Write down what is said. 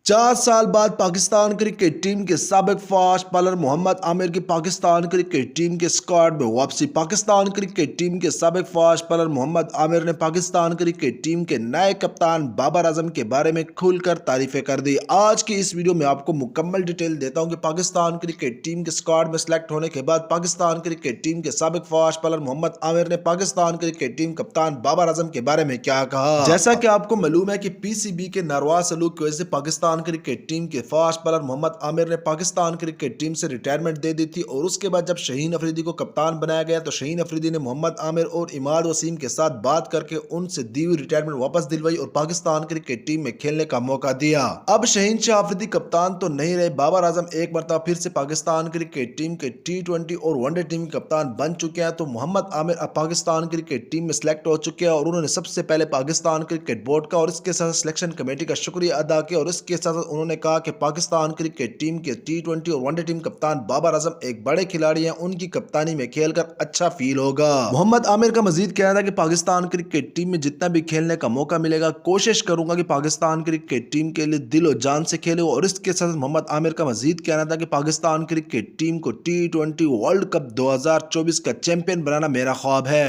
4 साल बाद Pakistan cricket team के साबिक फास्ट बॉलर मोहम्मद आमिर की पाकिस्तान क्रिकेट टीम के स्क्वाड में वापसी। पाकिस्तान क्रिकेट टीम के साबिक फास्ट बॉलर मोहम्मद आमिर ने पाकिस्तान क्रिकेट टीम के नए कप्तान बाबर आजम के बारे में खुलकर तारीफें कर दी। आज की इस वीडियो में आपको मुकम्मल डिटेल देता हूं कि पाकिस्तान क्रिकेट टीम के स्क्वाड में सिलेक्ट होने के बाद पाकिस्तान क्रिकेट टीम के साबिक फास्ट बॉलर मोहम्मद आमिर ने पाकिस्तान क्रिकेट टीम कप्तान बाबर आजम के बारे में क्या कहा। जैसा कि आपको मालूम है कि पीसीबी के नारवा सलूक की वजह से पाकिस्तान क्रिकेट टीम के फास्ट बॉलर मोहम्मद आमिर ने पाकिस्तान क्रिकेट टीम से रिटायरमेंट दे दी थी और उसके बाद जब शाहीन अफरीदी को कप्तान बनाया गया तो शाहीन अफरीदी ने मोहम्मद आमिर और इमाद वसीम के साथ बात करके उनसे दी हुई रिटायरमेंट वापस दिलवाई और पाकिस्तान क्रिकेट टीम में खेलने का मौका दिया। अब शाहीन शाह अफरीदी कप्तान तो नहीं रहे, बाबर आजम एक मरतबा फिर से पाकिस्तान क्रिकेट टीम के T20 और वनडे टीम के कप्तान बन चुके हैं। तो मोहम्मद आमिर अब पाकिस्तान क्रिकेट टीम में सिलेक्ट हो चुके हैं और उन्होंने सबसे पहले पाकिस्तान क्रिकेट बोर्ड का और इसके साथ सिलेक्शन कमेटी का शुक्रिया अदा किया और इसके साथ उन्होंने कहा कि पाकिस्तान क्रिकेट टीम के T20 और वनडे टीम कप्तान बाबर आजम एक बड़े खिलाड़ी हैं, उनकी कप्तानी में खेलकर अच्छा फील होगा। मोहम्मद आमिर का मजीद कहना था कि पाकिस्तान क्रिकेट टीम में जितना भी खेलने का मौका मिलेगा कोशिश करूंगा कि पाकिस्तान क्रिकेट टीम के लिए दिलो जान से खेले और इसके साथ मोहम्मद आमिर का मजीद कहना था कि पाकिस्तान क्रिकेट टीम को T20 वर्ल्ड कप 2024 का चैंपियन बनाना मेरा ख्वाब है।